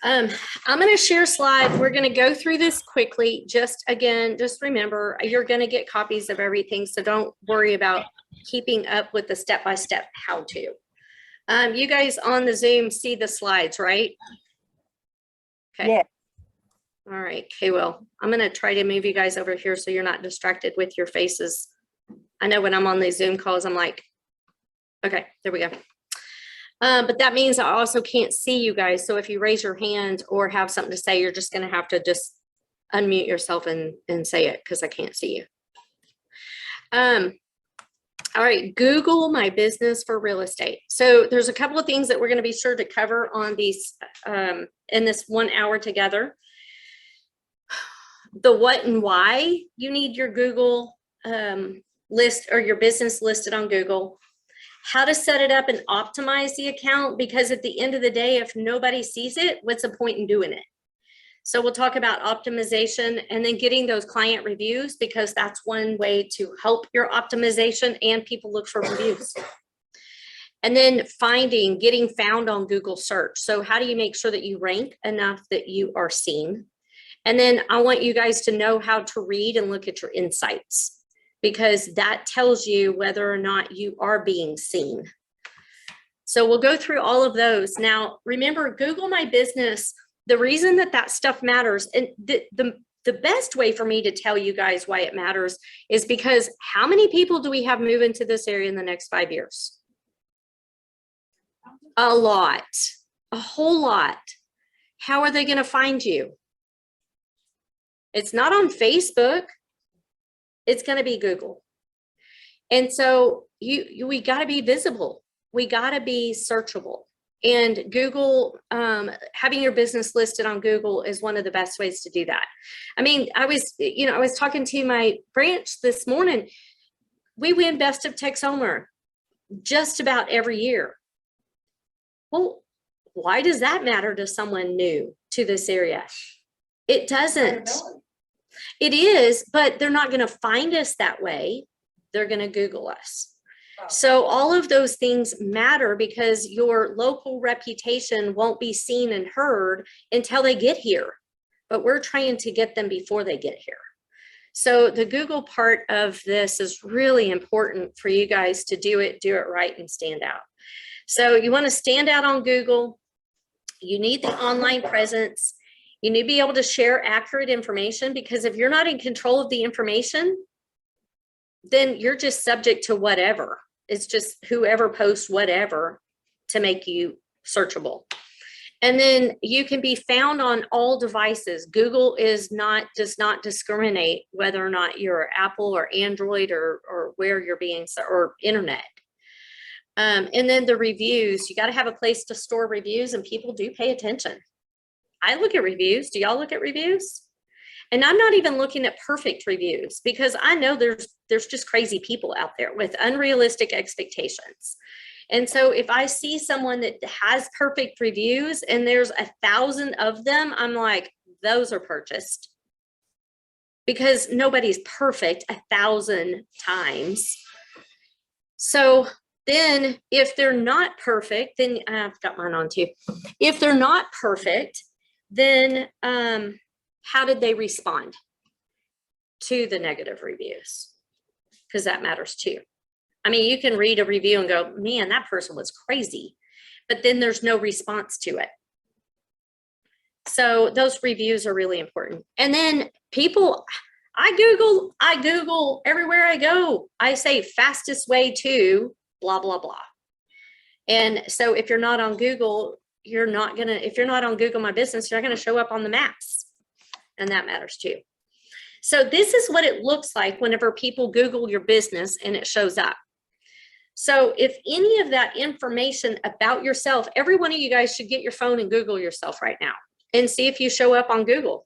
I'm going to share slides. We're going to go through this quickly. Just remember, you're going to get copies of everything. So don't worry about keeping up with the step-by-step how to. You guys on the Zoom see the slides, right? Okay. Yeah. All right. Okay. Well, I'm going to try to move you guys over here so you're not distracted with your faces. I know when I'm on these Zoom calls, I'm like, okay, there we go. But that means I also can't see you guys. So if you raise your hand or have something to say, you're just going to have to just unmute yourself and say it because I can't see you. All right, Google My Business for Real Estate. So there's a couple of things that we're going to be sure to cover on these in this 1 hour together. The what and why you need your Google list or your business listed on Google. How to set it up and optimize the account, because at the end of the day, if nobody sees it, what's the point in doing it? So we'll talk about optimization and then getting those client reviews, because that's one way to help your optimization and people look for reviews. And then getting found on Google search. So how do you make sure that you rank enough that you are seen? And then I want you guys to know how to read and look at your insights, because that tells you whether or not you are being seen. So we'll go through all of those. Now, remember, Google My Business, the reason that stuff matters, and the best way for me to tell you guys why it matters is because how many people do we have move into this area in the next 5 years? A lot, a whole lot. How are they going to find you? It's not on Facebook. It's going to be Google. And so we got to be visible. We got to be searchable. And Google, having your business listed on Google is one of the best ways to do that. I mean, I was talking to my branch this morning. We win Best of Texoma just about every year. Well, why does that matter to someone new to this area? It doesn't. It is, but they're not going to find us that way. They're going to Google us. So all of those things matter, because your local reputation won't be seen and heard until they get here. But we're trying to get them before they get here. So the Google part of this is really important for you guys to do it right, and stand out. So you want to stand out on Google. You need the online presence. You need to be able to share accurate information, because if you're not in control of the information, then you're just subject to whatever. It's just whoever posts whatever to make you searchable. And then you can be found on all devices. Google does not discriminate whether or not you're Apple or Android or where you're being, or internet. And then the reviews, you got to have a place to store reviews, and people do pay attention. I look at reviews. Do y'all look at reviews? And I'm not even looking at perfect reviews, because I know there's just crazy people out there with unrealistic expectations. And so if I see someone that has perfect reviews and there's 1,000 of them, I'm like, those are purchased, because nobody's perfect 1,000 times. So then if they're not perfect, then I've got mine on too. If they're not perfect, then how did they respond to the negative reviews? Because that matters too. I mean, you can read a review and go, man, that person was crazy, but then there's no response to it. So those reviews are really important. And then people, I Google everywhere I go. I say fastest way to blah, blah, blah. And so if you're not on Google, if you're not on Google My Business, you're not going to show up on the maps. And that matters too. So this is what it looks like whenever people Google your business and it shows up. So if any of that information about yourself, every one of you guys should get your phone and Google yourself right now and see if you show up on Google.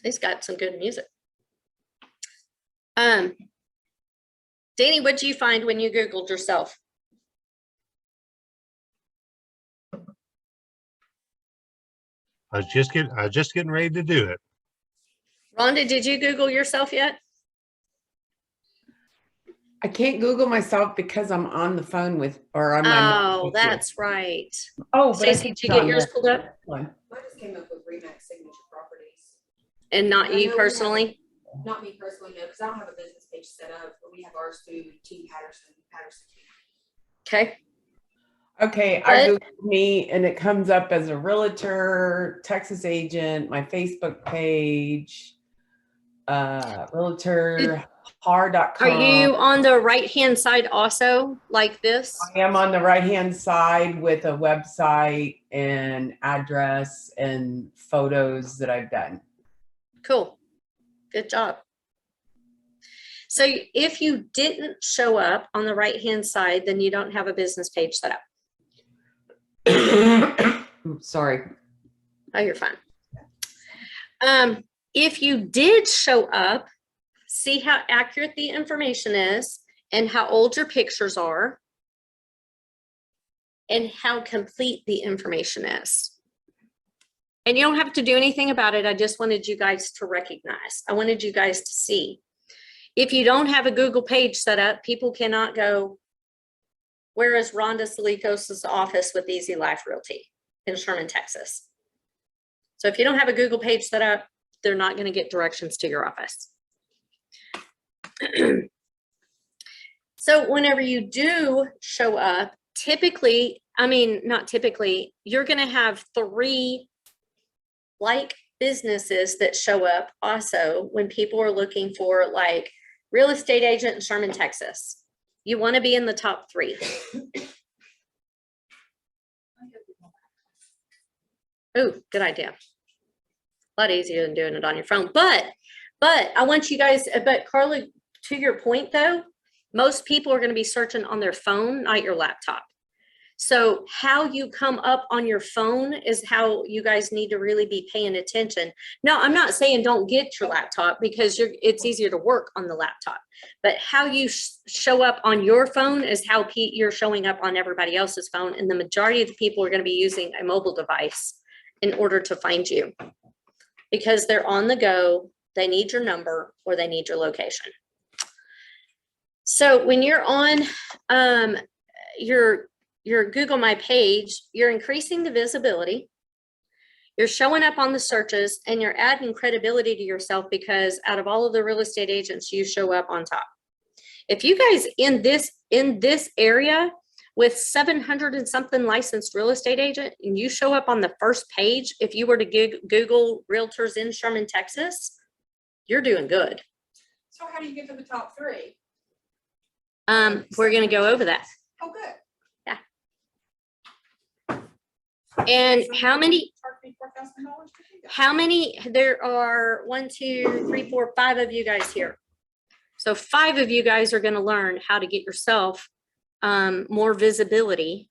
He's got some good music. Danny, what did you find when you Googled yourself? I was just getting ready to do it. Rhonda, did you Google yourself yet? I can't Google myself because I'm on the phone with, or on my. Oh, that's right. Oh, but I Stacy, can did you put get on yours this pulled up? one. I just came up with Remax signature properties. And not I know you we have- personally? Not me personally, no, because I don't have a business page set up, but we have ours through Team Patterson. Okay. Okay, But- I Googled me and it comes up as a realtor, Texas agent, my Facebook page, realtor, har.com. Are you on the right-hand side also, like this? I am on the right-hand side with a website and address and photos that I've done. Cool. Good job. So if you didn't show up on the right-hand side, then you don't have a business page set up. Sorry. Oh, you're fine. If you did show up, see how accurate the information is and how old your pictures are and how complete the information is. And you don't have to do anything about it. I just wanted you guys to recognize. I wanted you guys to see. If you don't have a Google page set up, people cannot go, where is Rhonda Salikos' office with Easy Life Realty in Sherman, Texas? So if you don't have a Google page set up, they're not going to get directions to your office. So whenever you do show up, typically, I mean, not typically, you're going to have 3 like businesses that show up also when people are looking for like real estate agent in Sherman, Texas. You want to be in the top 3. Oh, good idea. A lot easier than doing it on your phone. But I want you guys, but Carla, to your point though, most people are going to be searching on their phone, not your laptop. So how you come up on your phone is how you guys need to really be paying attention. No, I'm not saying don't get your laptop because it's easier to work on the laptop, but how you show up on your phone is how you're showing up on everybody else's phone. And the majority of the people are going to be using a mobile device in order to find you because they're on the go, they need your number or they need your location. So when you're on your Google My Page, you're increasing the visibility, you're showing up on the searches, and you're adding credibility to yourself because out of all of the real estate agents, you show up on top. If you guys in this area with 700 and something licensed real estate agent, and you show up on the first page, if you were to Google realtors in Sherman, Texas, you're doing good. So how do you get to the top 3? We're going to go over that. Oh, good. And how many, $4,000? there are 1, 2, 3, 4, 5 of you guys here. So 5 of you guys are going to learn how to get yourself more visibility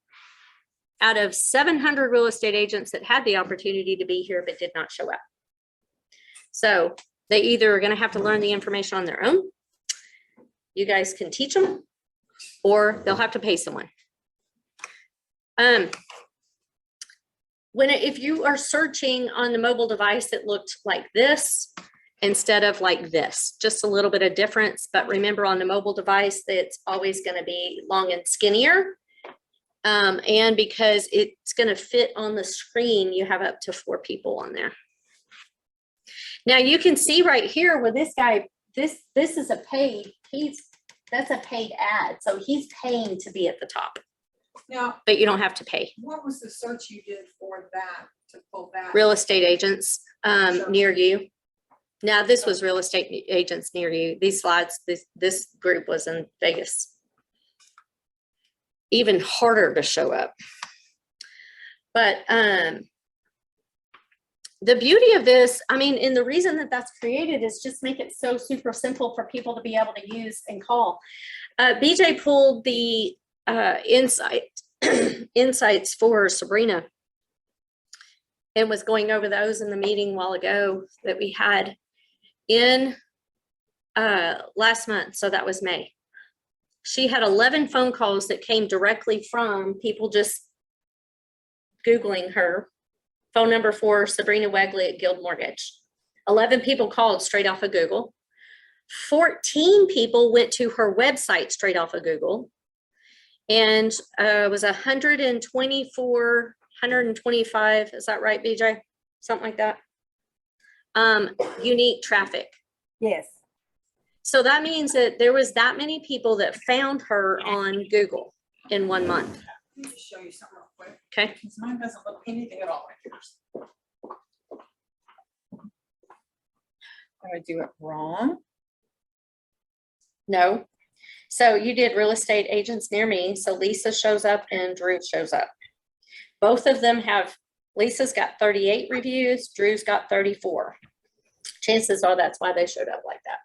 out of 700 real estate agents that had the opportunity to be here but did not show up. So they either are going to have to learn the information on their own, you guys can teach them, or they'll have to pay someone. If you are searching on the mobile device, it looked like this instead of like this, just a little bit of difference. But remember, on the mobile device, it's always going to be long and skinnier. And because it's going to fit on the screen, you have up to 4 people on there. Now you can see right here where this guy, this is a paid, that's a paid ad. So he's paying to be at the top. Now, But you don't have to pay. what was the search you did for that to pull that? Real estate agents Sure. near you. Now this was real estate agents near you. These slides, this group was in Vegas. Even harder to show up. But the beauty of this, I mean, and the reason that that's created is just make it so super simple for people to be able to use and call. BJ pulled the insights for Sabrina and was going over those in the meeting a while ago that we had in last month. So that was May. She had 11 phone calls that came directly from people just Googling her phone number for Sabrina Wegley at Guild Mortgage. 11 people called straight off of Google. 14 people went to her website straight off of Google. And it was 124, 125, is that right, BJ? Something like that. Unique traffic. Yes. So that means that there was that many people that found her on Google in 1 month. Let me just show you something real quick. Okay. Because mine doesn't look anything at all like yours. Did I do it wrong? No. So you did real estate agents near me. So Lisa shows up and Drew shows up. Both of them have, Lisa's got 38 reviews, Drew's got 34. Chances are that's why they showed up like that.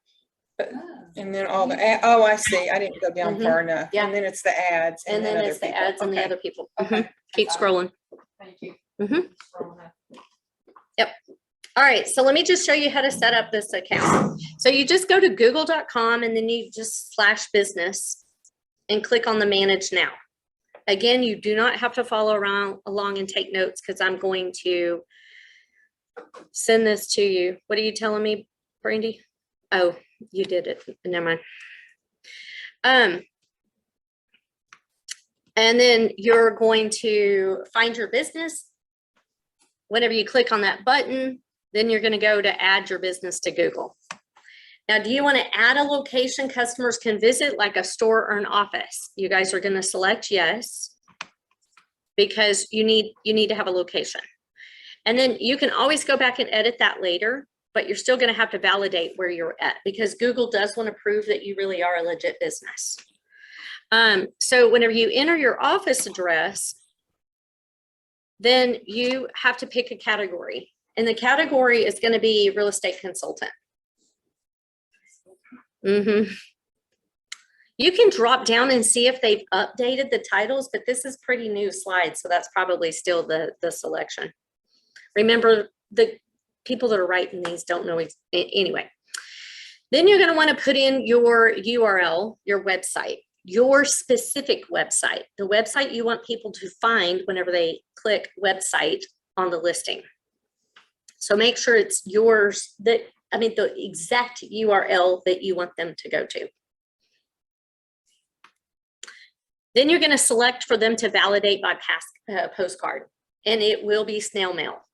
And then all the, oh, I see. I didn't go down Mhm. far enough. Yeah. And then it's the ads. And then other it's the people. ads and the Okay. other people. Okay. Mhm. Keep scrolling. Thank you. Mhm. Scrolling up. All right, so let me just show you how to set up this account. So you just go to google.com and then you just /business and click on the manage now. Again, you do not have to follow along and take notes because I'm going to send this to you. What are you telling me, Brandy? Oh, you did it. Never mind. And then you're going to find your business. Whenever you click on that button, then you're going to go to add your business to Google. Now, do you want to add a location customers can visit, like a store or an office? You guys are going to select yes, because you need to have a location. And then you can always go back and edit that later, but you're still going to have to validate where you're at, because Google does want to prove that you really are a legit business. So whenever you enter your office address, then you have to pick a category. And the category is going to be real estate consultant. You can drop down and see if they've updated the titles, but this is pretty new slide, so that's probably still the selection. Remember, the people that are writing these don't know anyway. Then you're going to want to put in your URL, your website, your specific website, the website you want people to find whenever they click website on the listing. So make sure it's yours, the exact URL that you want them to go to. Then you're going to select for them to validate by postcard, and it will be snail mail.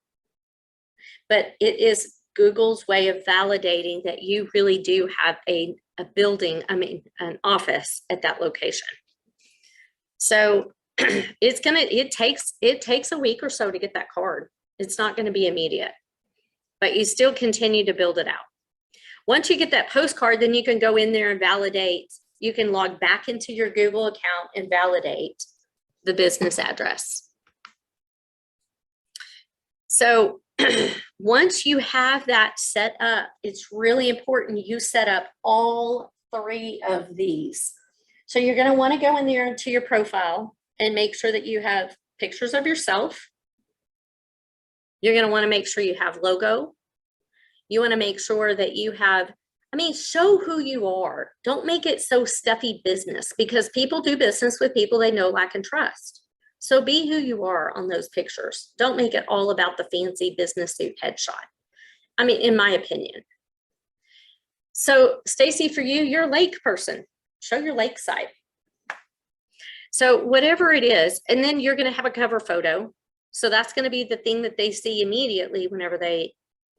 But it is Google's way of validating that you really do have a building, an office at that location. So it takes a week or so to get that card. It's not going to be immediate, but you still continue to build it out. Once you get that postcard, then you can go in there and validate. You can log back into your Google account and validate the business address. So once you have that set up, it's really important you set up all 3 of these. So you're going to want to go in there into your profile and make sure that you have pictures of yourself. You're going to want to make sure you have logo. You want to make sure that you have, show who you are. Don't make it so stuffy business, because people do business with people they know, like, and trust. So be who you are on those pictures. Don't make it all about the fancy business suit headshot. In my opinion. So Stacy, for you, you're a lake person. Show your lake side. So whatever it is, and then you're going to have a cover photo. So that's going to be the thing that they see immediately whenever they,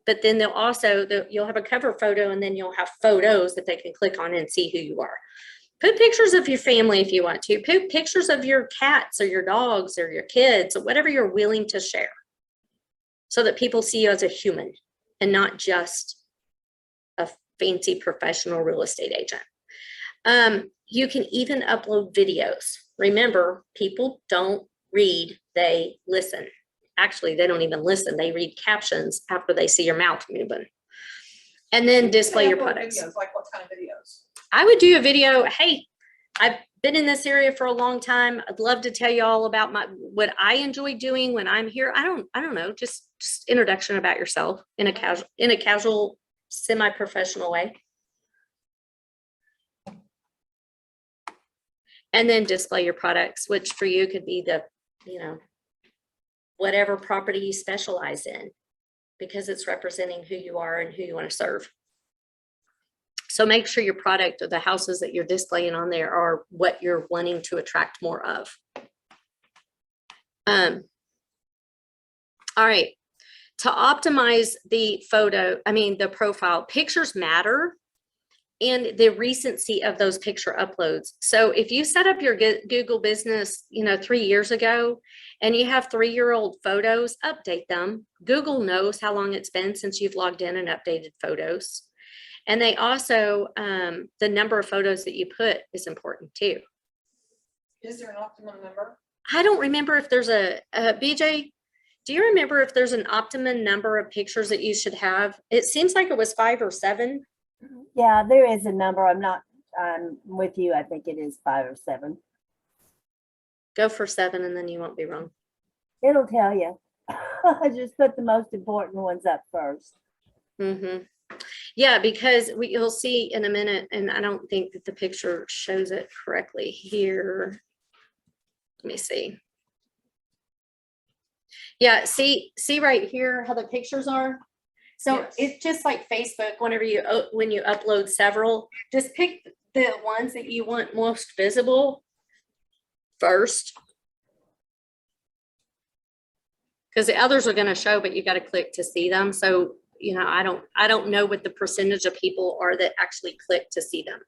but then they'll also, you'll have a cover photo, and then you'll have photos that they can click on and see who you are. Put pictures of your family if you want to. Put pictures of your cats or your dogs or your kids or whatever you're willing to share, so that people see you as a human and not just a fancy professional real estate agent. You can even upload videos. Remember, people don't read, they listen. Actually, they don't even listen. They read captions after they see your mouth moving. And then display your products. Videos, like what kind of videos? I would do a video. Hey, I've been in this area for a long time. I'd love to tell you all about what I enjoy doing when I'm here. I don't know, just introduction about yourself in a casual, semi-professional way. And then display your products, which for you could be the, whatever property you specialize in, because it's representing who you are and who you want to serve. So make sure your product or the houses that you're displaying on there are what you're wanting to attract more of. All right. To optimize the the profile, pictures matter and the recency of those picture uploads. So if you set up your Google business, 3 years ago and you have 3-year-old photos, update them. Google knows how long it's been since you've logged in and updated photos. And they also, the number of photos that you put is important too. Is there an optimum number? I don't remember if there's BJ, do you remember if there's an optimum number of pictures that you should have? It seems like it was 5 or 7. Yeah, there is a number. I'm with you. I think it is 5 or 7. Go for 7 and then you won't be wrong. It'll tell you. I just put the most important ones up first. Mm-hmm. Yeah, because you'll see in a minute, and I don't think that the picture shows it correctly here. Let me see. Yeah, see right here how the pictures are. So Yes. it's just like Facebook. When you upload several, just pick the ones that you want most visible first, because the others are going to show, but you got to click to see them. So I don't know what the percentage of people are that actually click to see them.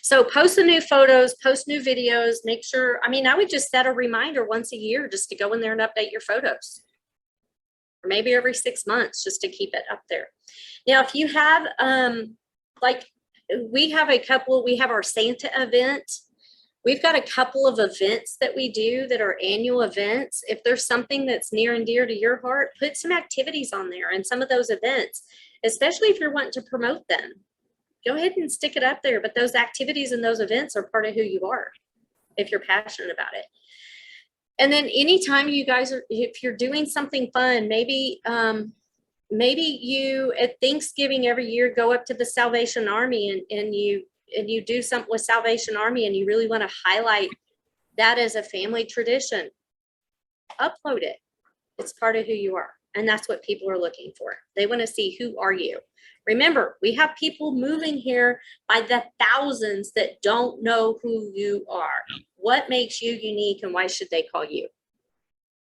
So post the new photos, post new videos, make sure, I would just set a reminder once a year just to go in there and update your photos. Or maybe every 6 months just to keep it up there. Now, if you have, we have our Santa event. We've got a couple of events that we do that are annual events. If there's something that's near and dear to your heart, put some activities on there and some of those events, especially if you're wanting to promote them. Go ahead and stick it up there. But those activities and those events are part of who you are if you're passionate about it. And then anytime you guys if you're doing something fun, maybe you at Thanksgiving every year go up to the Salvation Army and you do something with Salvation Army and you really want to highlight that as a family tradition, upload it. It's part of who you are. And that's what people are looking for. They want to see, who are you? Remember, we have people moving here by the thousands that don't know who you are. What makes you unique and why should they call you?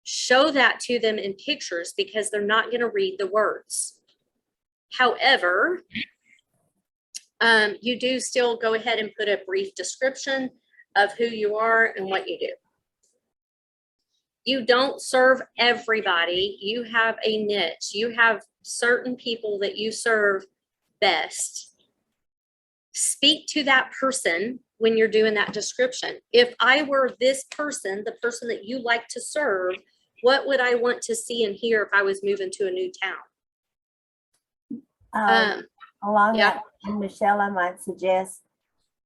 Show that to them in pictures because they're not going to read the words. However, you do still go ahead and put a brief description of who you are and what you do. You don't serve everybody. You have a niche. You have certain people that you serve best. Speak to that person when you're doing that description. If I were this person, the person that you like to serve, what would I want to see and hear if I was moving to a new town? Along yeah. that, Michelle, I might suggest,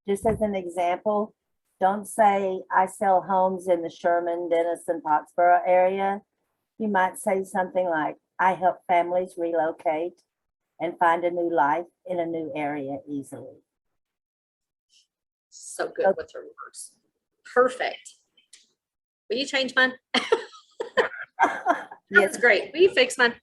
just as an example, don't say I sell homes in the Sherman, Dennis, and Pottsboro area. You might say something like, I help families relocate and find a new life in a new area easily. So good with her words. Perfect. Will you change mine? That's great. Will you fix mine?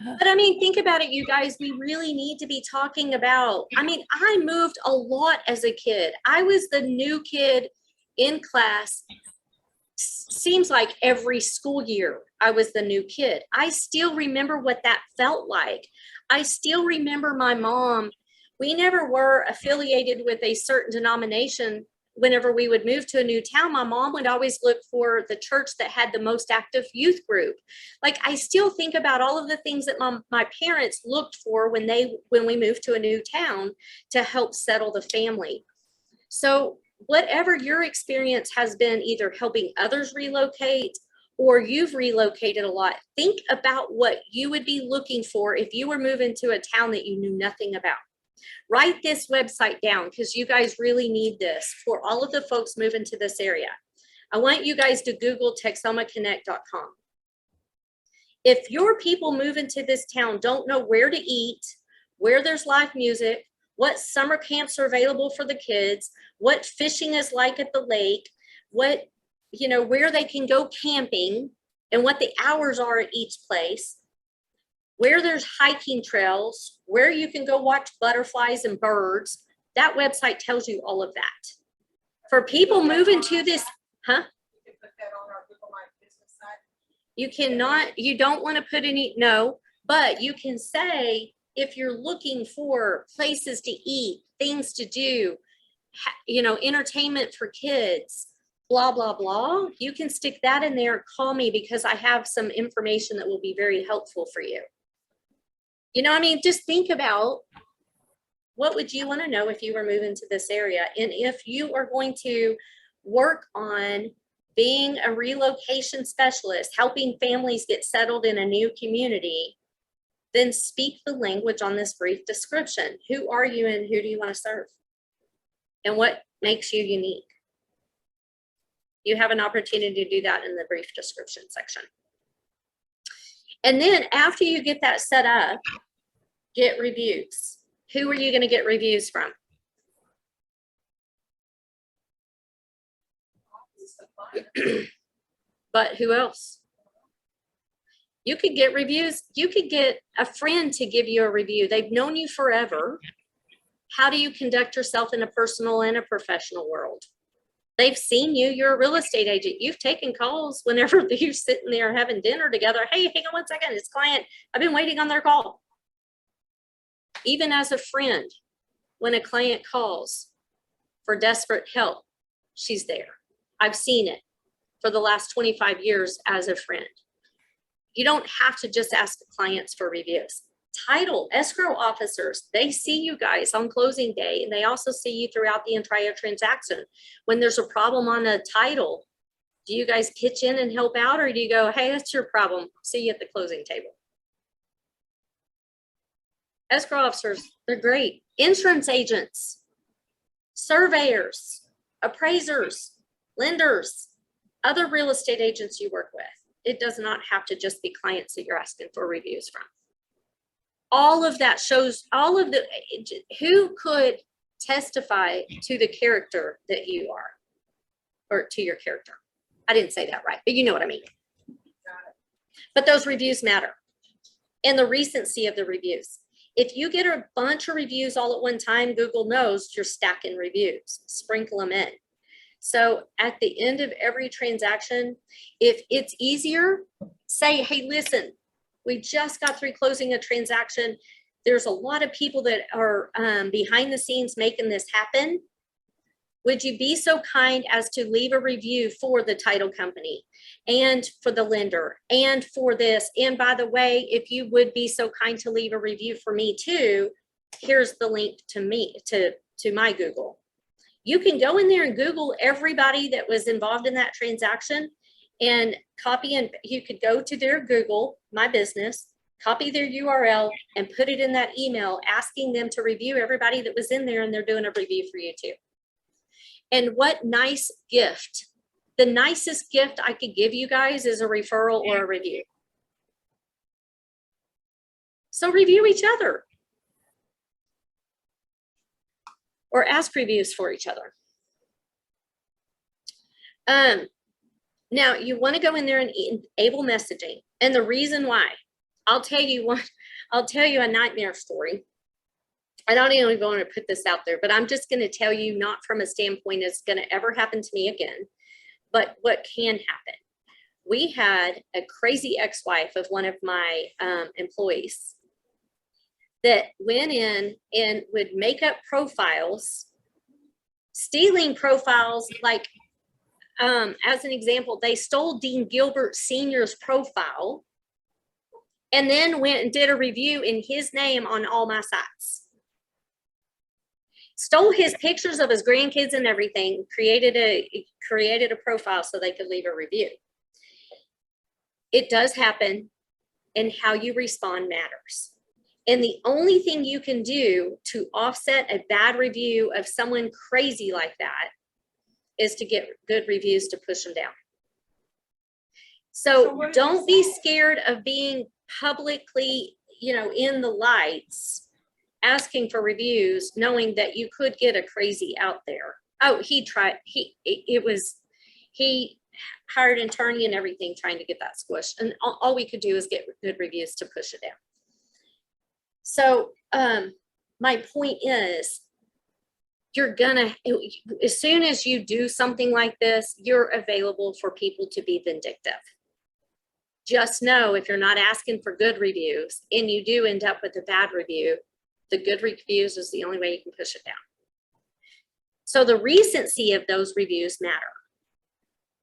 But think about it, you guys, we really need to be talking about, I moved a lot as a kid. I was the new kid in class. Seems like every school year I was the new kid. I still remember what that felt like. I still remember my mom. We never were affiliated with a certain denomination. Whenever we would move to a new town, my mom would always look for the church that had the most active youth group. Like, I still think about all of the things that my parents looked for when we moved to a new town to help settle the family. So whatever your experience has been, either helping others relocate or you've relocated a lot, think about what you would be looking for if you were moving to a town that you knew nothing about. Write this website down because you guys really need this for all of the folks moving to this area. I want you guys to Google TexomaConnect.com. If your people moving to this town don't know where to eat, where there's live music, what summer camps are available for the kids, what fishing is like at the lake, where they can go camping and what the hours are at each place, where there's hiking trails, where you can go watch butterflies and birds. That website tells you all of that. For people moving to this, huh? We can put that on our Google My Business site. You cannot, you don't want to put any, no, but you can say, if you're looking for places to eat, things to do, you know, entertainment for kids, blah, blah, blah, you can stick that in there. Call me because I have some information that will be very helpful for you. You know, I mean, just think about what would you want to know if you were moving to this area? And if you are going to work on being a relocation specialist, helping families get settled in a new community, then speak the language on this brief description. Who are you and who do you want to serve? And what makes you unique? You have an opportunity to do that in the brief description section. And then after you get that set up, get reviews. Who are you going to get reviews from? But who else? You could get reviews. You could get a friend to give you a review. They've known you forever. How do you conduct yourself in a personal and a professional world? They've seen you. You're a real estate agent. You've taken calls whenever you're sitting there having dinner together. Hey, hang on one second. It's client. I've been waiting on their call. Even as a friend, when a client calls for desperate help, she's there. I've seen it for the last 25 years as a friend. You don't have to just ask the clients for reviews. Title, escrow officers, they see you guys on closing day, and they also see you throughout the entire transaction. When there's a problem on a title, do you guys pitch in and help out, or do you go, hey, that's your problem, see you at the closing table? Escrow officers, they're great. Insurance agents, surveyors, appraisers, lenders, other real estate agents you work with. It does not have to just be clients that you're asking for reviews from. All of that shows all of the, who could testify to the character that you are, or to your character. I didn't say that right, but you know what I mean. But those reviews matter, and the recency of the reviews. If you get a bunch of reviews all at one time, Google knows you're stacking reviews. Sprinkle them in. So at the end of every transaction, if it's easier, say, hey, listen, we just got through closing a transaction. There's a lot of people that are behind the scenes making this happen. Would you be so kind as to leave a review for the title company and for the lender and for this? And by the way, if you would be so kind to leave a review for me too, here's the link to me, to my Google. You can go in there and Google everybody that was involved in that transaction and copy, and you could go to their Google, My Business, copy their URL and put it in that email asking them to review everybody that was in there, and they're doing a review for you too. And what nice gift. The nicest gift I could give you guys is a referral or a review. So review each other. Or ask reviews for each other. Now you want to go in there and enable messaging. And the reason why, I'll tell you a nightmare story. I don't even want to put this out there, but I'm just going to tell you, not from a standpoint it's going to ever happen to me again, but what can happen. We had a crazy ex-wife of one of my employees that went in and would make up profiles, stealing profiles. Like, as an example, they stole Dean Gilbert Sr.'s profile and then went and did a review in his name on all my sites. Stole his pictures of his grandkids and everything, created a profile so they could leave a review. It does happen, and how you respond matters. And the only thing you can do to offset a bad review of someone crazy like that is to get good reviews to push them down. So don't be scared of being publicly, in the lights, asking for reviews, knowing that you could get a crazy out there. Oh, he hired an attorney and everything trying to get that squished. And all we could do is get good reviews to push it down. So my point is, you're gonna, as soon as you do something like this, you're available for people to be vindictive. Just know if you're not asking for good reviews and you do end up with a bad review, the good reviews is the only way you can push it down. So the recency of those reviews matter.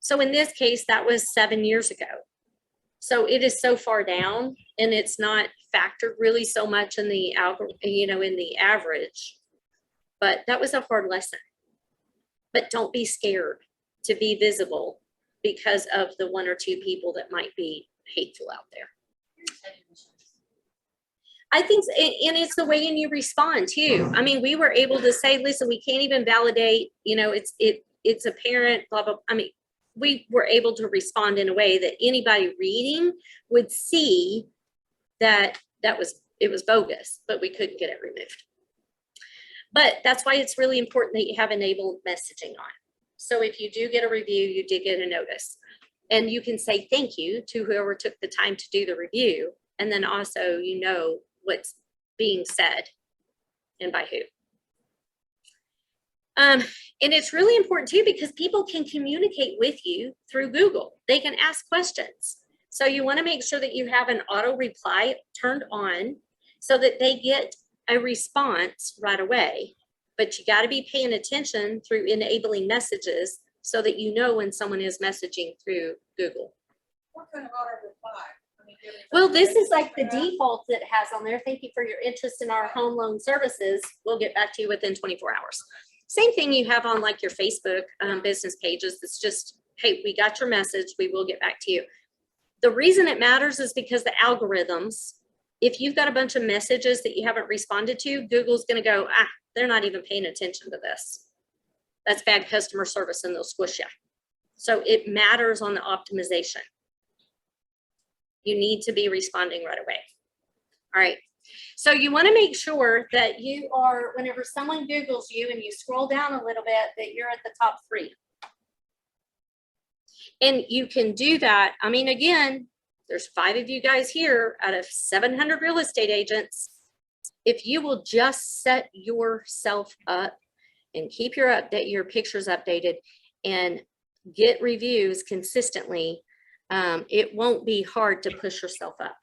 So in this case, that was 7 years ago. So it is so far down and it's not factored really so much in the algorithm, you know, in the average, but that was a hard lesson. But don't be scared to be visible because of the 1 or 2 people that might be hateful out there. I think, and it's the way you respond too. I mean, we were able to say, listen, we can't even validate, you know, it's apparent, blah, blah. I mean, we were able to respond in a way that anybody reading would see that it was bogus, but we couldn't get it removed. But that's why it's really important that you have enabled messaging on. So if you do get a review, you did get a notice. And you can say thank you to whoever took the time to do the review. And then also, you know what's being said and by who. And it's really important too, because people can communicate with you through Google. They can ask questions. So you want to make sure that you have an auto reply turned on so that they get a response right away. But you got to be paying attention through enabling messages so that you know when someone is messaging through Google. What kind of auto reply? I mean, Well, this is like the default that it has on there. Thank you for your interest in our home loan services. We'll get back to you within 24 hours. Same thing you have on like your Facebook business pages. It's just, hey, we got your message. We will get back to you. The reason it matters is because the algorithms, if you've got a bunch of messages that you haven't responded to, Google's going to go, they're not even paying attention to this. That's bad customer service and they'll squish you. So it matters on the optimization. You need to be responding right away. All right. So you want to make sure that you are, whenever someone Googles you and you scroll down a little bit, that you're at the top 3. And you can do that. I mean, again, there's 5 of you guys here out of 700 real estate agents. If you will just set yourself up and keep your pictures updated and get reviews consistently, it won't be hard to push yourself up.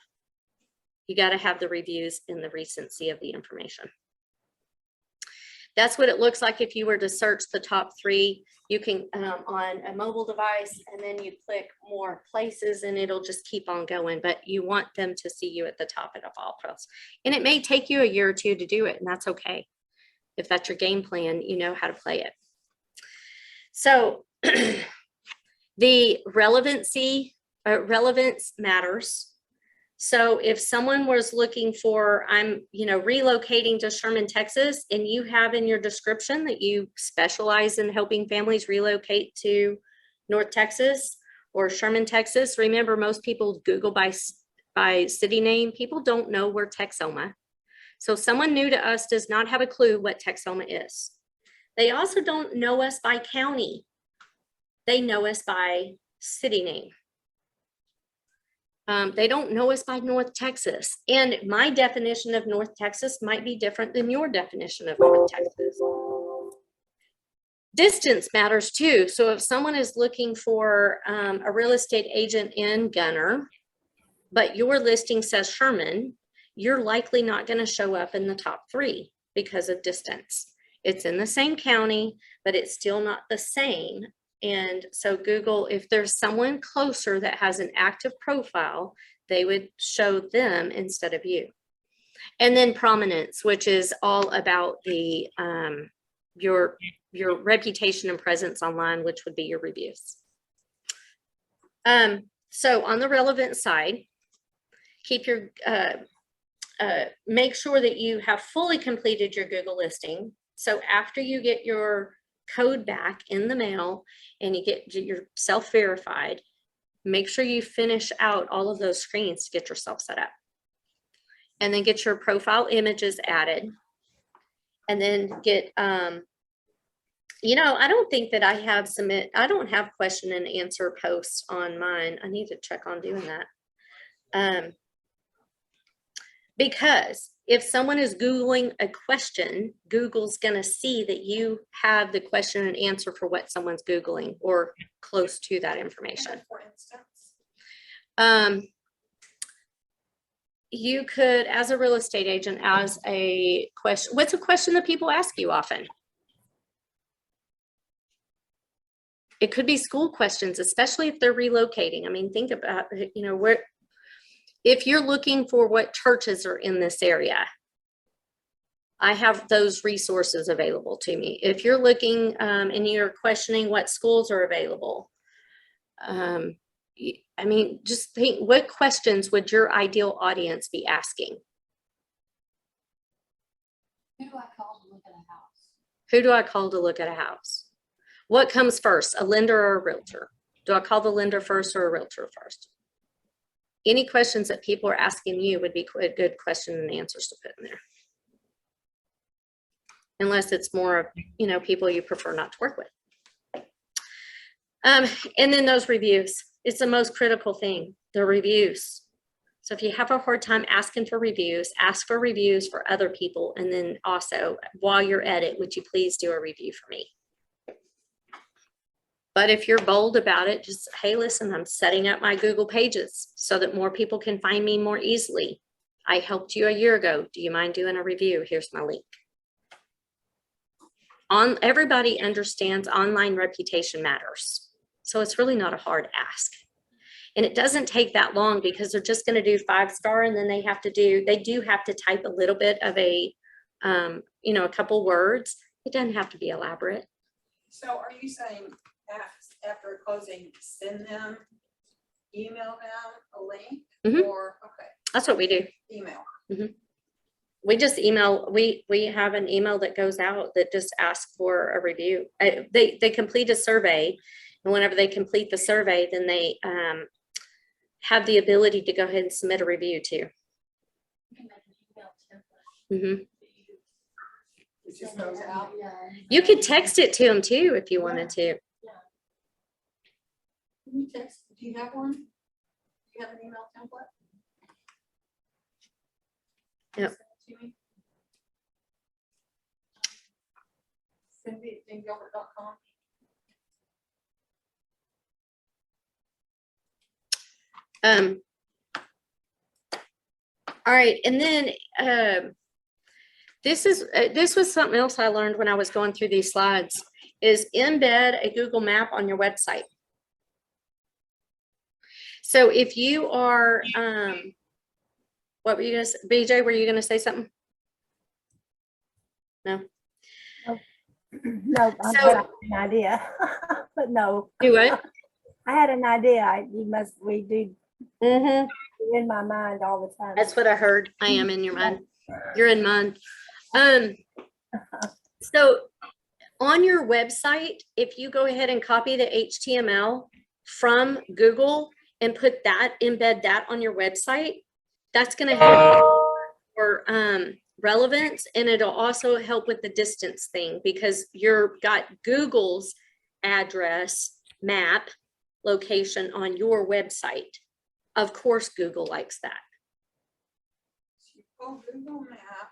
You got to have the reviews and the recency of the information. That's what it looks like if you were to search the top 3. You can on a mobile device, and then you click more places and it'll just keep on going, but you want them to see you at the top of all posts. And it may take you a year or 2 to do it, and that's okay. If that's your game plan, you know how to play it. So the relevance matters. So if someone was looking for, I'm, relocating to Sherman, Texas, and you have in your description that you specialize in helping families relocate to North Texas or Sherman, Texas, remember most people Google by city name. People don't know where Texoma. So someone new to us does not have a clue what Texoma is. They also don't know us by county. They know us by city name. They don't know us by North Texas. And my definition of North Texas might be different than your definition of North Texas. Distance matters too. So if someone is looking for a real estate agent in Gunner, but your listing says Sherman, you're likely not going to show up in the top 3 because of distance. It's in the same county, but it's still not the same. And so Google, if there's someone closer that has an active profile, they would show them instead of you. And then prominence, which is all about the your reputation and presence online, which would be your reviews. So on the relevant side, keep your make sure that you have fully completed your Google listing. So after you get your code back in the mail and you get yourself verified, make sure you finish out all of those screens to get yourself set up. And then get your profile images added. And then get, I don't think that I don't have question and answer posts on mine. I need to check on doing that. Because if someone is Googling a question, Google's going to see that you have the question and answer for what someone's Googling or close to that information. For instance, You could, as a real estate agent, as a question, what's a question that people ask you often? It could be school questions, especially if they're relocating. I mean, think about, you know, where, if you're looking for what churches are in this area, I have those resources available to me. If you're looking and you're questioning what schools are available, I mean, just think, what questions would your ideal audience be asking? who do I call to look at a house? Who do I call to look at a house? What comes first, a lender or a realtor? Do I call the lender first or a realtor first? Any questions that people are asking you would be a good question and answers to put in there. Unless it's more of, you know, people you prefer not to work with. And then those reviews. It's the most critical thing, the reviews. So if you have a hard time asking for reviews, ask for reviews for other people. And then also, while you're at it, would you please do a review for me? But if you're bold about it, just, hey, listen, I'm setting up my Google pages so that more people can find me more easily. I helped you a year ago. Do you mind doing a review? Here's my link. Everybody understands online reputation matters. So it's really not a hard ask. And it doesn't take that long because they're just going to do 5-star, and then they do have to type a little bit of a, you know, a couple words. It doesn't have to be elaborate. So are you saying after closing, send them, email them a link? Mhm. Or, okay, That's what we do. email. We just email, we have an email that goes out that just asks for a review. They complete a survey, and whenever they complete the survey, then they have the ability to go ahead and submit a review too. Mhm. It just goes out. You could text it to them too if you wanted to. Can you text, do you have one? Do you have an email template? Yep. Send it to me. Cindy@jimgilbert.com. All right, and then this was something else I learned when I was going through these slides, is embed a Google map on your website. So if you are, what were you gonna say, BJ, were you gonna say something? No. No, I So- had an idea, but no, Do it. I had an idea. We do Mm-hmm. in my mind all the time. That's what I heard. I am in your mind. You're in mine. So on your website, if you go ahead and copy the HTML from Google and embed that on your website, that's going to help for relevance, and it'll also help with the distance thing because you're got Google's address map location on your website. Of course, Google likes that. Oh, Google Map.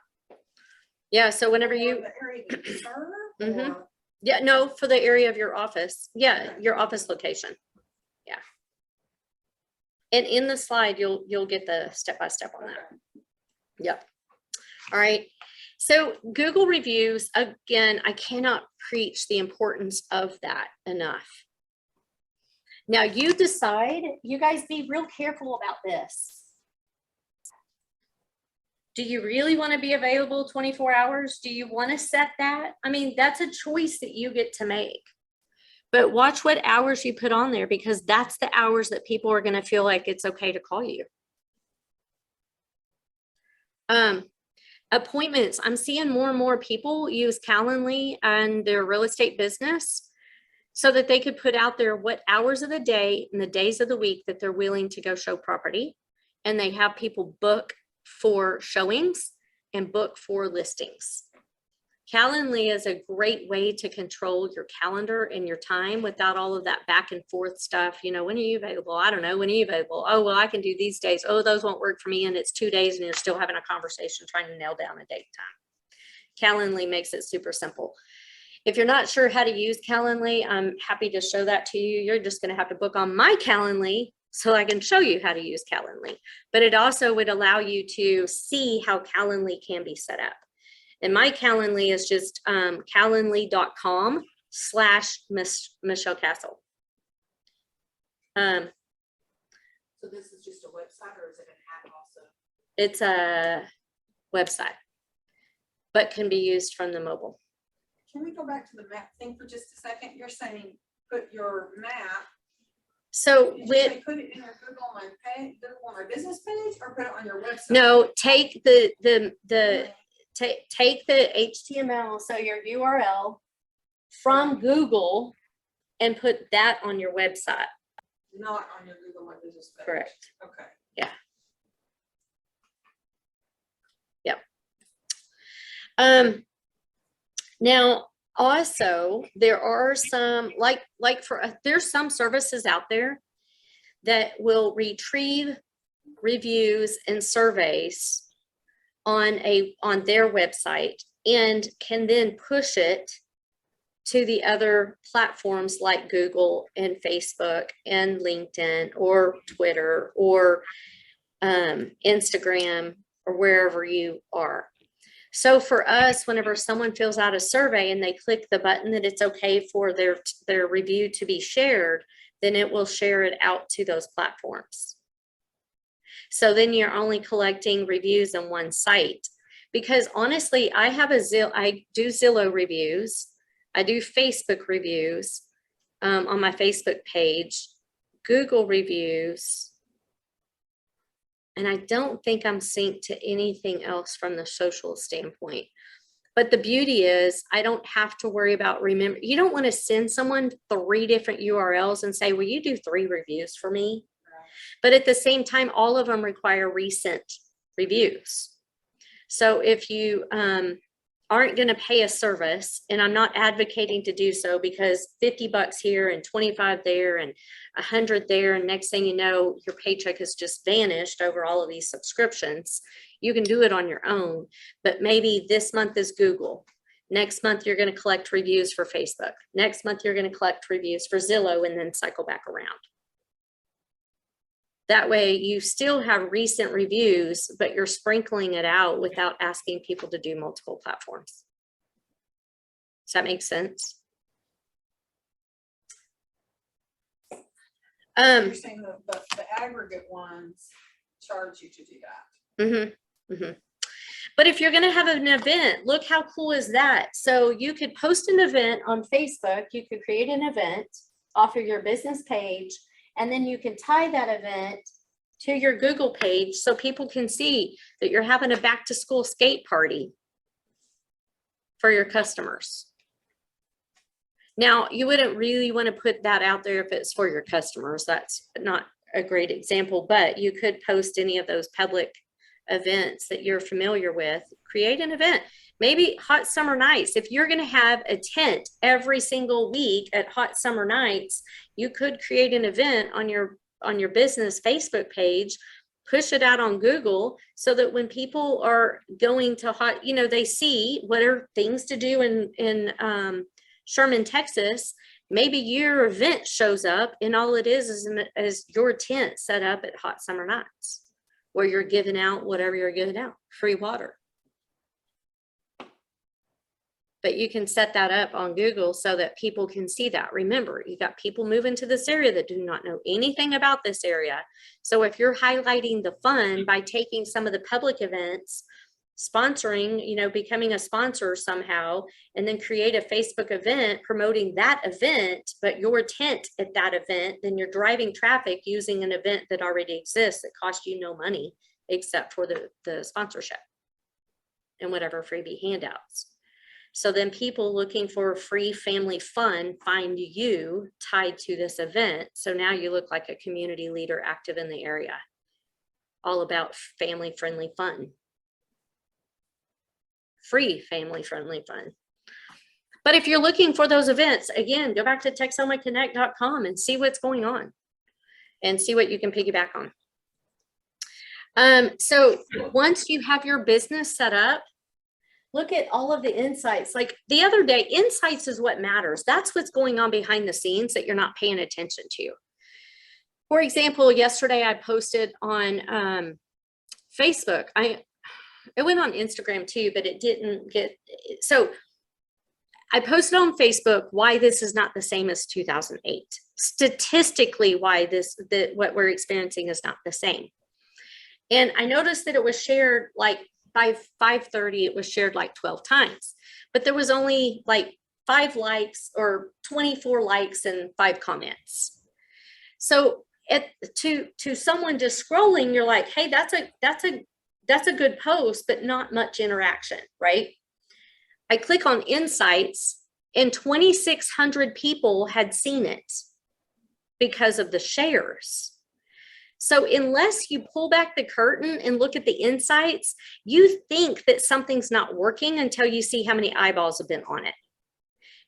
Yeah, so whenever For you, the area that you serve, Mhm. or- yeah, no, for the area of your office. Yeah, your office location. Yeah. And in the slide, you'll get the step-by-step on that. Yep. All right. So Google reviews, again, I cannot preach the importance of that enough. Now you decide, you guys be real careful about this. Do you really want to be available 24 hours? Do you want to set that? I mean, that's a choice that you get to make. But watch what hours you put on there, because that's the hours that people are going to feel like it's okay to call you. Appointments. I'm seeing more and more people use Calendly and their real estate business so that they could put out there what hours of the day and the days of the week that they're willing to go show property. And they have people book for showings and book for listings. Calendly is a great way to control your calendar and your time without all of that back and forth stuff. You know, when are you available? I don't know. When are you available? Oh, well, I can do these days. Oh, those won't work for me. And it's 2 days and you're still having a conversation trying to nail down a date time. Calendly makes it super simple. If you're not sure how to use Calendly, I'm happy to show that to you. You're just going to have to book on my Calendly so I can show you how to use Calendly. But it also would allow you to see how Calendly can be set up. And my Calendly is just calendly.com/Michelle Castle. So this is just a website or is it an app also? It's a website, but can be used from the mobile. Can we go back to the map thing for just a second? You're saying put your map, So did you with, say put it in your Google My page, Google My Business page, or put it on your website? no, take the take the HTML, so your URL from Google and put that on your website. Not on your Google My Business page. Correct. Okay. Now also there are some there's some services out there that will retrieve reviews and surveys on their website and can then push it to the other platforms like Google and Facebook and LinkedIn or Twitter or Instagram or wherever you are. So for us, whenever someone fills out a survey and they click the button that it's okay for their review to be shared, then it will share it out to those platforms. So then you're only collecting reviews on one site. Because honestly, I do Zillow reviews. I do Facebook reviews on my Facebook page, Google reviews, and I don't think I'm synced to anything else from the social standpoint. But the beauty is I don't have to worry about you don't want to send someone 3 different URLs and say, will you do 3 reviews for me? But at the same time, all of them require recent reviews. So if you aren't going to pay a service, and I'm not advocating to do so, because $50 here and 25 there and 100 there, and next thing you know, your paycheck has just vanished over all of these subscriptions. You can do it on your own, but maybe this month is Google. Next month, you're going to collect reviews for Facebook. Next month, you're going to collect reviews for Zillow and then cycle back around. That way you still have recent reviews, but you're sprinkling it out without asking people to do multiple platforms. Does that make sense? You're saying the aggregate ones charge you to do that. But if you're going to have an event, look how cool is that? So you could post an event on Facebook. You could create an event off of your business page, and then you can tie that event to your Google page so people can see that you're having a back to school skate party for your customers. Now, you wouldn't really want to put that out there if it's for your customers. That's not a great example, but you could post any of those public events that you're familiar with. Create an event. Maybe Hot Summer Nights. If you're going to have a tent every single week at Hot Summer Nights, you could create an event on your business Facebook page, push it out on Google, so that when people are going to they see what are things to do in Sherman, Texas. Maybe your event shows up and all it is your tent set up at Hot Summer Nights, where you're giving out whatever you're giving out, free water. But you can set that up on Google so that people can see that. Remember, you got people moving to this area that do not know anything about this area. So if you're highlighting the fun by taking some of the public events, sponsoring, becoming a sponsor somehow, and then create a Facebook event promoting that event, but your tent at that event, then you're driving traffic using an event that already exists that costs you no money except for the sponsorship and whatever freebie handouts. So then people looking for free family fun find you tied to this event. So now you look like a community leader active in the area, all about family friendly fun. Free family friendly fun. But if you're looking for those events, again, go back to texomaconnect.com and see what's going on and see what you can piggyback on. So once you have your business set up, look at all of the insights. Like the other day, insights is what matters. That's what's going on behind the scenes that you're not paying attention to. For example, yesterday I posted on Facebook. It went on Instagram too, but it didn't get, so I posted on Facebook why this is not the same as 2008. Statistically, why what we're experiencing is not the same. And I noticed that it was shared like by 5:30, it was shared like 12 times, but there was only like 5 likes or 24 likes and 5 comments. So to someone just scrolling, you're like, hey, that's a good post, but not much interaction, right? I click on insights and 2,600 people had seen it because of the shares. So unless you pull back the curtain and look at the insights, you think that something's not working until you see how many eyeballs have been on it.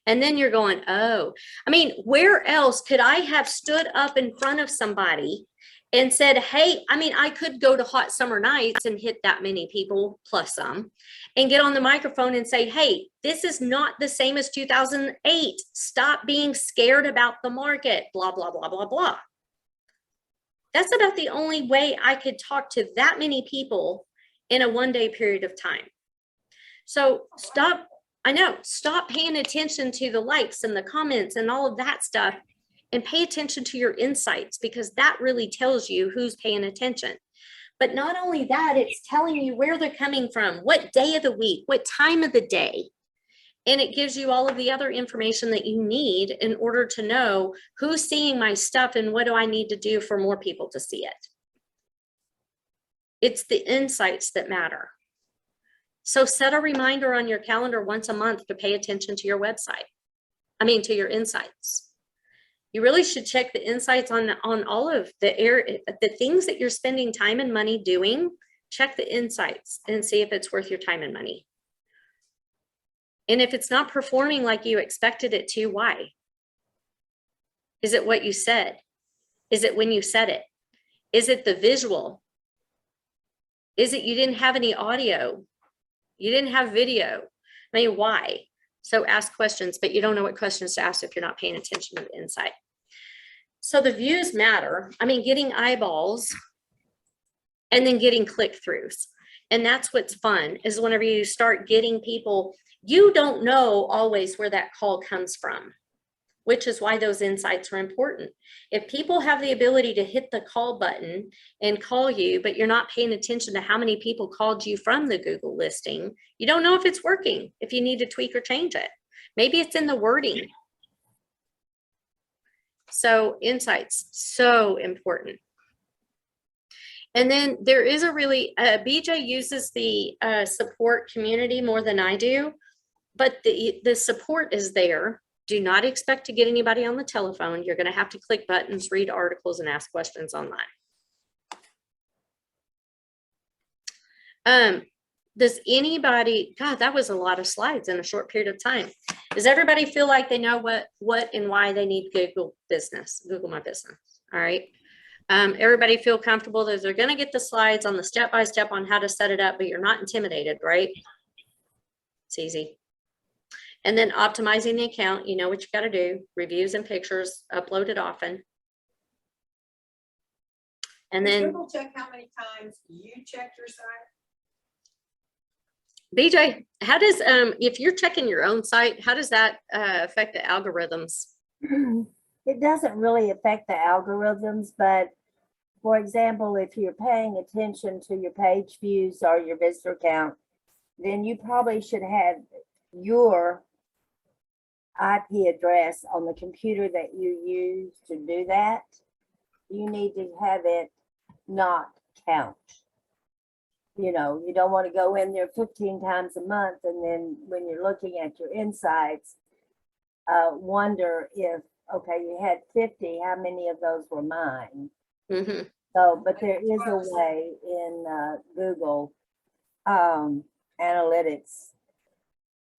And then you're going, oh, I mean, where else could I have stood up in front of somebody and said, hey, I mean, I could go to Hot Summer Nights and hit that many people plus some and get on the microphone and say, hey, this is not the same as 2008. Stop being scared about the market, blah, blah, blah, blah, blah. That's about the only way I could talk to that many people in a one-day period of time. So stop paying attention to the likes and the comments and all of that stuff and pay attention to your insights, because that really tells you who's paying attention. But not only that, it's telling you where they're coming from, what day of the week, what time of the day. And it gives you all of the other information that you need in order to know who's seeing my stuff and what do I need to do for more people to see it. It's the insights that matter. So set a reminder on your calendar once a month to pay attention to your website. To your insights. You really should check the insights on all of the things that you're spending time and money doing. Check the insights and see if it's worth your time and money. And if it's not performing like you expected it to, why? Is it what you said? Is it when you said it? Is it the visual? Is it you didn't have any audio? You didn't have video? I mean, why? So ask questions, but you don't know what questions to ask if you're not paying attention to the insight. So the views matter. I mean, getting eyeballs and then getting click-throughs. And that's what's fun, is whenever you start getting people, you don't know always where that call comes from, which is why those insights are important. If people have the ability to hit the call button and call you, but you're not paying attention to how many people called you from the Google listing, you don't know if it's working, if you need to tweak or change it. Maybe it's in the wording. So insights, so important. And then there is a really, BJ uses the support community more than I do, but the support is there. Do not expect to get anybody on the telephone. You're going to have to click buttons, read articles, and ask questions online. Does anybody, God, that was a lot of slides in a short period of time. Does everybody feel like they know what and why they need Google My Business? All right. Everybody feel comfortable that they're going to get the slides on the step-by-step on how to set it up, but you're not intimidated, right? It's easy. And then optimizing the account, you know what you got to do. Reviews and pictures, upload it often. And then Google check how many times you checked your site. BJ, how does, if you're checking your own site, how does that affect the algorithms? It doesn't really affect the algorithms, but for example, if you're paying attention to your page views or your visitor count, then you probably should have your IP address on the computer that you use to do that. You need to have it not count. You know, you don't want to go in there 15 times a month and then when you're looking at your insights, wonder if, okay, you had 50, how many of those were mine? Mm-hmm. So, but there is a way in Google Analytics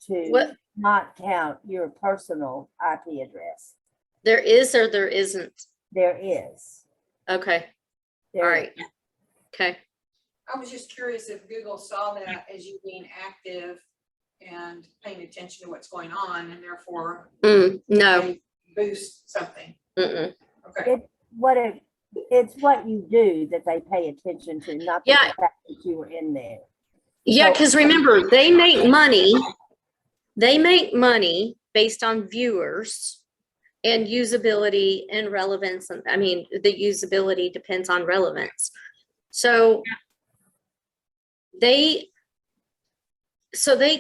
to What not count your personal IP address. there is or there isn't? There is. Okay, There all is. right. Okay, I was just curious if Google saw that as you being active and paying attention to what's going on and therefore no, may boost something. mm-mm. Okay, It's what you do that they pay attention to, not the Yeah. fact that you were in there. Yeah, So- because remember, they make money. They make money based on viewers and usability and relevance. And I mean, the usability depends on relevance. So they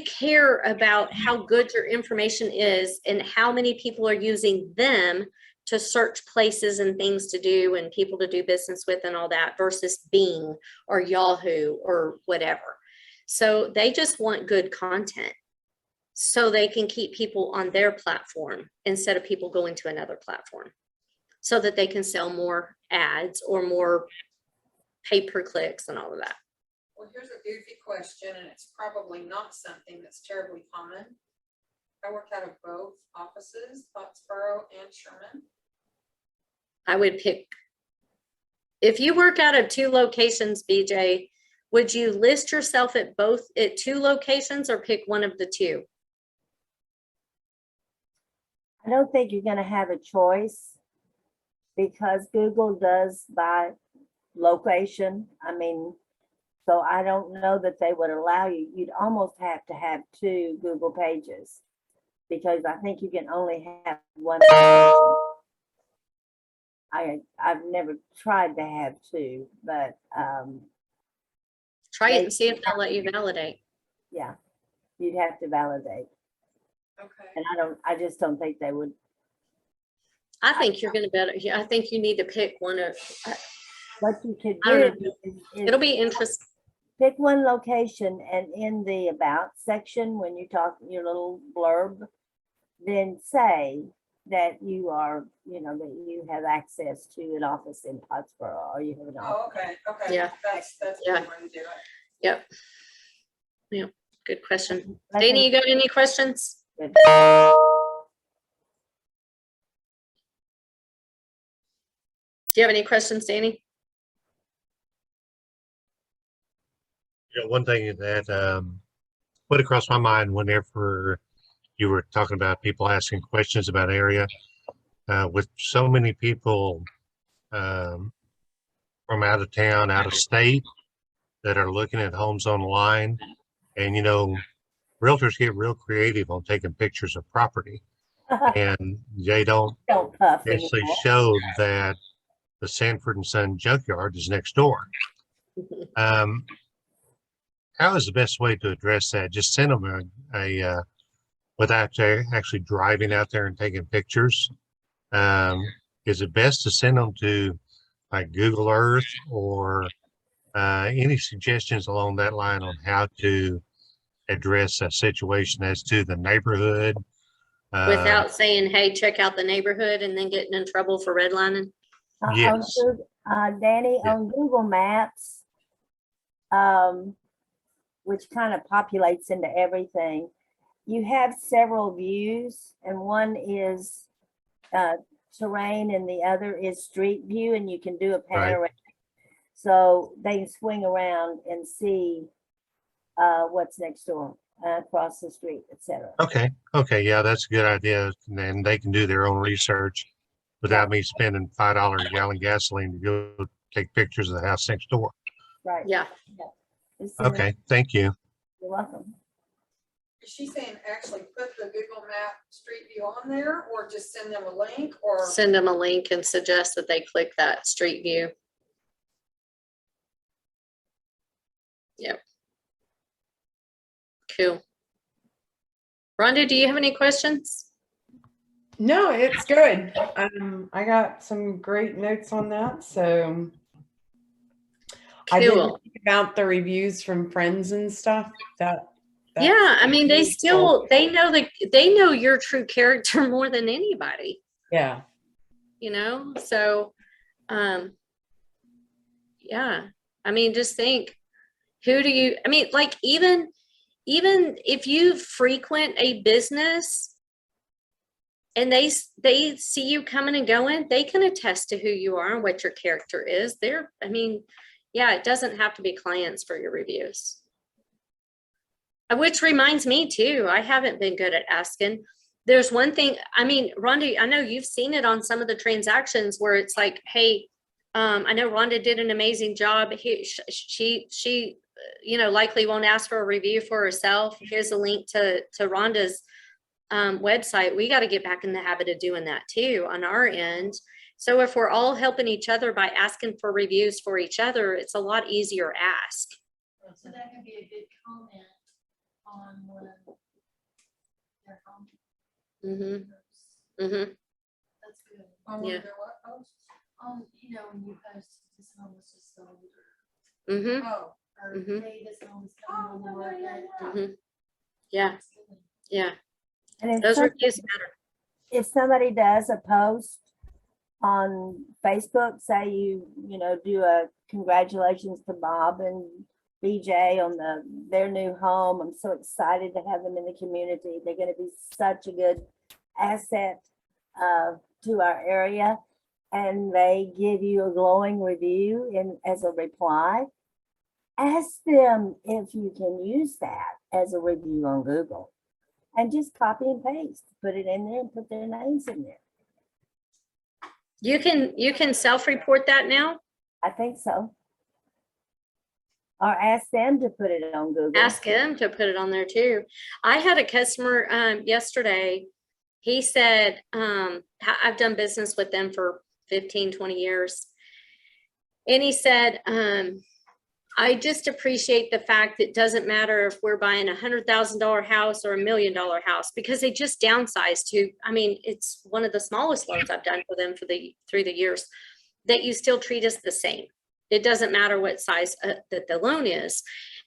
care about how good your information is and how many people are using them to search places and things to do and people to do business with and all that versus Bing or Yahoo or whatever. So they just want good content so they can keep people on their platform instead of people going to another platform so that they can sell more ads or more pay-per-clicks and all of that. well, here's a goofy question, and it's probably not something that's terribly common. I work out of both offices, Pottsboro and Sherman. I would pick, if you work out of 2 locations, BJ, would you list yourself at 2 locations or pick one of the 2? I don't think you're gonna have a choice because Google does by location. I mean, so I don't know that they would allow you. You'd almost have to have 2 Google pages because I think you can only have one. I've never tried to have 2, but Try it and see if they'll let you validate. yeah, you'd have to validate. Okay. And I just don't think they would. I think you're gonna better, I think you need to pick one of, What you could I don't do is it'll be interesting. pick one location and in the about section, when you talk your little blurb, then say that you are, that you have access to an office in Pottsboro or you have an office. Oh, okay. Yeah. That's a Yeah. good way to do it. Yep. Yeah, good question. I Danny, think- you got any questions? Good. Do you have any questions, Danny? One thing that went across my mind whenever you were talking about people asking questions about area, with so many people from out of town, out of state, that are looking at homes online, and realtors get real creative on taking pictures of property, and they don't Don't puff actually anymore. show that the Sanford and Son junkyard is next door. How is the best way to address that? Just send them a without actually driving out there and taking pictures. Is it best to send them to like Google Earth or any suggestions along that line on how to address a situation as to the neighborhood? Without saying, hey, check out the neighborhood and then getting in trouble for redlining? Yes. Danny, Yeah. on Google Maps, which kind of populates into everything, you have several views, and one is terrain and the other is street view, and you can do a panoramic. So they can swing around and see what's next door, across the street, etc. Okay, yeah, that's a good idea. And then they can do their own research without me spending $5 a gallon gasoline to go take pictures of the house next door. Right. Yeah. It's in the- Okay, thank you. You're welcome. Is she saying actually put the Google Map Street View on there or just send them a link or? Send them a link and suggest that they click that street view. Yep. Cool. Rhonda, do you have any questions? No, it's good. I got some great notes on that. So I didn't Cool. think about the reviews from friends and stuff. That's Yeah, I mean, they really cool. still, they know your true character more than anybody, Yeah. so, yeah, I mean, just think, like, even even if you frequent a business and they see you coming and going, they can attest to who you are and what your character is. I mean, yeah, it doesn't have to be clients for your reviews. Which reminds me too, I haven't been good at asking. There's one thing, I mean, Rhonda, I know you've seen it on some of the transactions where it's like, hey, I know Rhonda did an amazing job. She likely won't ask for a review for herself. Here's a link to Rhonda's website. We got to get back in the habit of doing that too on our end. So if we're all helping each other by asking for reviews for each other, it's a lot easier ask. So that could be a good comment on one of their home. Mm-hmm. That's good. On one Yeah. of their what posts? When you post this home was just sold Mm-hmm. Oh, or Mhm. hey, this home is coming on the market. Mm-hmm. Yeah. That's good. Yeah. And if Those some- reviews matter. if somebody does a post on Facebook, say you do a congratulations to Bob and BJ on their new home. I'm so excited to have them in the community. They're going to be such a good asset to our area. And they give you a glowing review as a reply. Ask them if you can use that as a review on Google. And just copy and paste, put it in there and put their names in there. You can self-report that now. I think so. Or ask them to put it on Google. Ask him to put it on there too. I had a customer yesterday. He said, I've done business with them for 15, 20 years. And he said, I just appreciate the fact that it doesn't matter if we're buying $100,000 house or $1 million house, because they just downsized to, I mean, it's one of the smallest loans I've done for them through the years, that you still treat us the same. It doesn't matter what size that the loan is.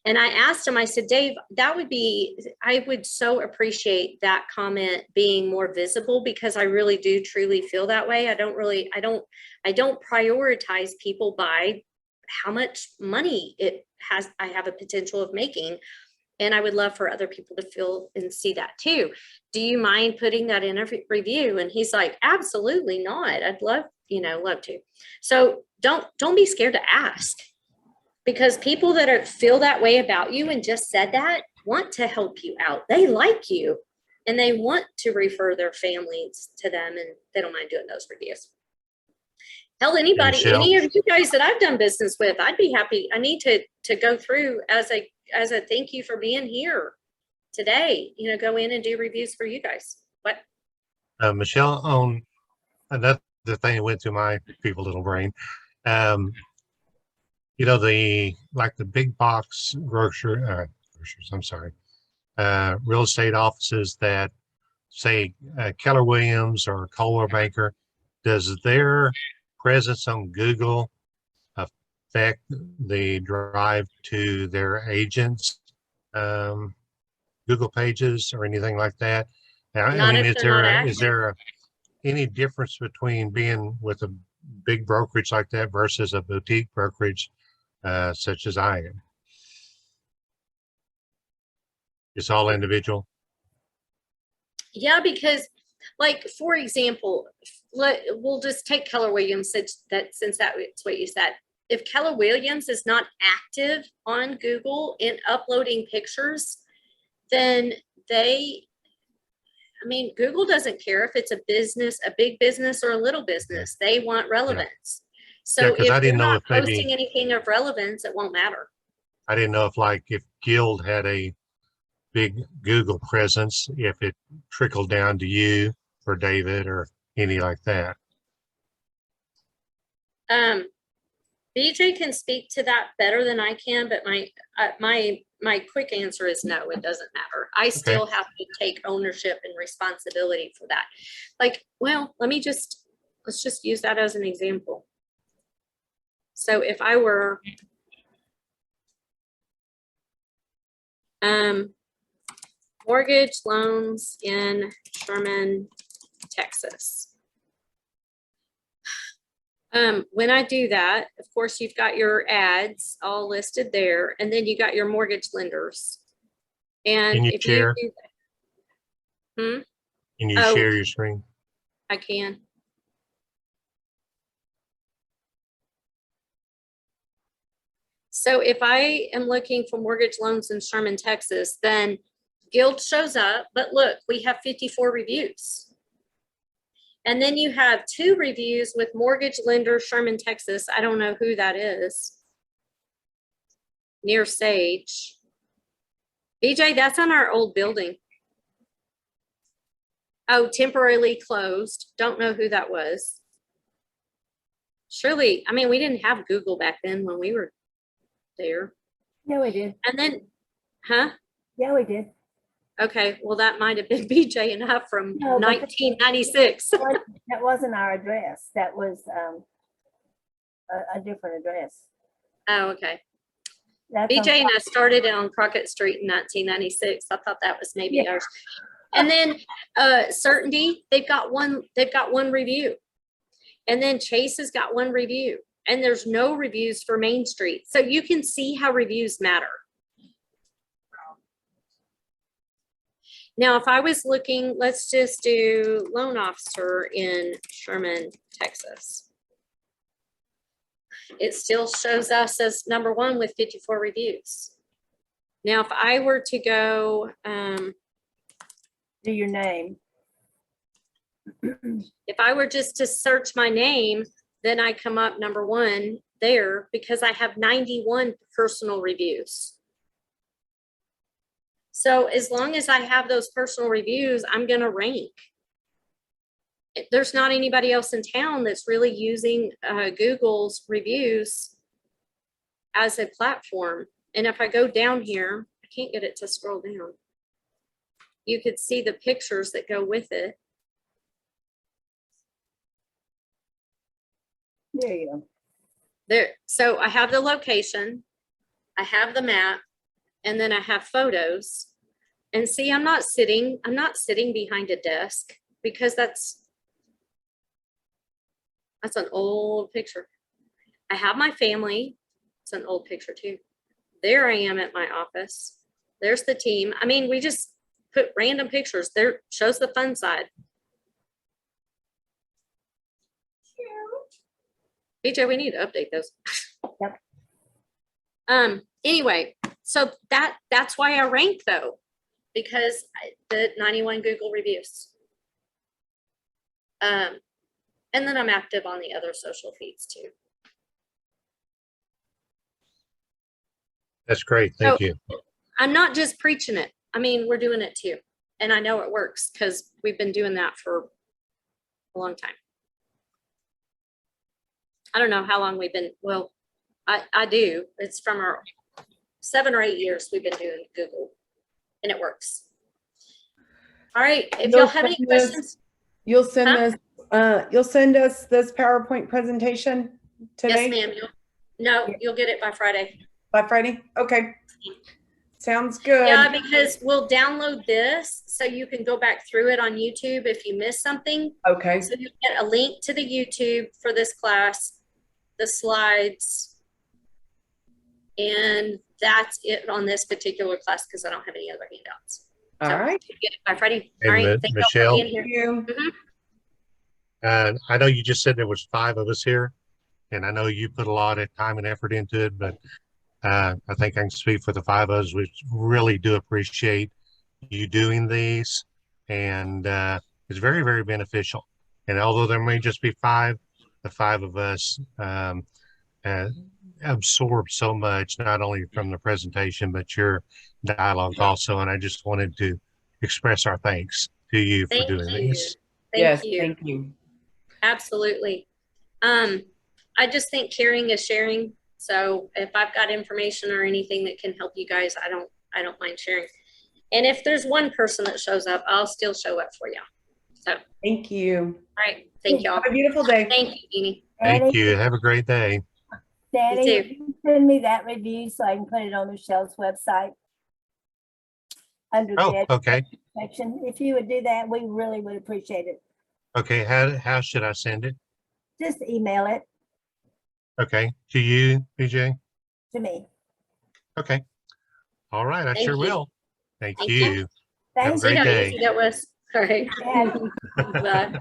And I asked him, I said, Dave, I would so appreciate that comment being more visible, because I really do truly feel that way. I don't prioritize people by how much money I have a potential of making. And I would love for other people to feel and see that too. Do you mind putting that in a review? And he's like, absolutely not. I'd love to. So don't be scared to ask, because people that feel that way about you and just said that want to help you out. They like you and they want to refer their families to them, and they don't mind doing those reviews. Hell, anybody, Michelle? any of you guys that I've done business with, I'd be happy. I need to go through as a thank you for being here today, go in and do reviews for you guys. What? Michelle, on another thing that went through my feeble little brain, the big box grocers, I'm sorry, real estate offices that say Keller Williams or Coldwell Banker, does their presence on Google affect the drive to their agents' Google pages or anything like that? Not if they're not is there any difference between being with a big brokerage like that versus a boutique brokerage such as I am? It's all individual. Yeah, because for example, we'll just take Keller Williams, since that's what you said. If Keller Williams is not active on Google in uploading pictures, then Google doesn't care if it's a business, a big business or a little business. They want relevance. So Yeah, 'cause I if didn't you're know not if maybe- posting anything of relevance, it won't matter. I didn't know if Guild had a big Google presence, if it trickled down to you or David or any like that. BJ can speak to that better than I can, but my quick answer is no, it doesn't matter. I still have to take ownership and responsibility for that. Let's just use that as an example. So if I were mortgage loans in Sherman, Texas. When I do that, of course, you've got your ads all listed there, and then you got your mortgage lenders. And Can you if share? you do, Can you Oh. share your screen? I can. So if I am looking for mortgage loans in Sherman, Texas, then Guild shows up, but look, we have 54 reviews. And then you have 2 reviews with mortgage lender Sherman, Texas. I don't know who that is. Near Sage. BJ, that's on our old building. Oh, temporarily closed. Don't know who that was. Surely, I mean, we didn't have Google back then when we were there. Yeah, we did. And then, huh? Yeah, we did. Okay, well, that might have been BJ and I from No, but 1996. That wasn't our address. That was a different address. Oh, okay. That's on- BJ and I started on Crockett Street in 1996. I thought that was maybe Yeah. ours. And then Certainty, they've got one review. And then Chase has got 1 review. And there's no reviews for Main Street. So you can see how reviews matter. Now, if I was looking, let's just do loan officer in Sherman, Texas. It still shows us as number 1 with 54 reviews. Now, if I were to go, Do your name. if I were just to search my name, then I come up number 1 there because I have 91 personal reviews. So as long as I have those personal reviews, I'm going to rank. There's not anybody else in town that's really using Google's reviews as a platform. And if I go down here, I can't get it to scroll down. You could see the pictures that go with it. There you go. There, so I have the location, I have the map, and then I have photos. And see, I'm not sitting behind a desk because that's an old picture. I have my family. It's an old picture too. There I am at my office. There's the team. I mean, we just put random pictures there, shows the fun side. BJ, we need to update those. Yep. Anyway, so that's why I rank though, because the 91 Google reviews. And then I'm active on the other social feeds too. That's great. Thank you. I'm not just preaching it. I mean, we're doing it too. And I know it works because we've been doing that for a long time. I don't know how long we've been, well, I do. It's from our 7 or 8 years we've been doing Google and it works. All right, if y'all have any questions. You'll send Huh? you'll send us this PowerPoint presentation today? Yes, ma'am. You'll get it by Friday. By Friday? Okay. Sounds good. Yeah, because we'll download this so you can go back through it on YouTube if you miss something. Okay. So you get a link to the YouTube for this class, the slides, and that's it on this particular class because I don't have any other handouts. All right. You get it by Friday. And All right. Thank y'all for Michelle? being here. Thank you. I know you just said there was 5 of us here, and I know you put a lot of time and effort into it, but I think I can speak for the 5 of us. We really do appreciate you doing these, and it's very, very beneficial. And although there may just be 5, the 5 of us absorb so much, not only from the presentation, but your dialogue also. And I just wanted to express our thanks to you for Thank doing you. this. Yes, Thank you. thank you. Absolutely. I just think caring is sharing. So if I've got information or anything that can help you guys, I don't mind sharing. And if there's one person that shows up, I'll still show up for you. So, all Thank you. right. Thank y'all. Have a beautiful day. Thank you, Jeannie. Thank Danny, you. Have a great day. Danny, You will you send me that review so I can put it on Michelle's website? Under Oh, the okay. section. If you would do that, we really would appreciate it. Okay. How should I send it? Just email it Okay. To you, BJ? to me. Okay. All right. I Thank sure you. will. Thank Thank you. you. Have a Thanks. See great how day. easy that was? All right. Yeah. Bye.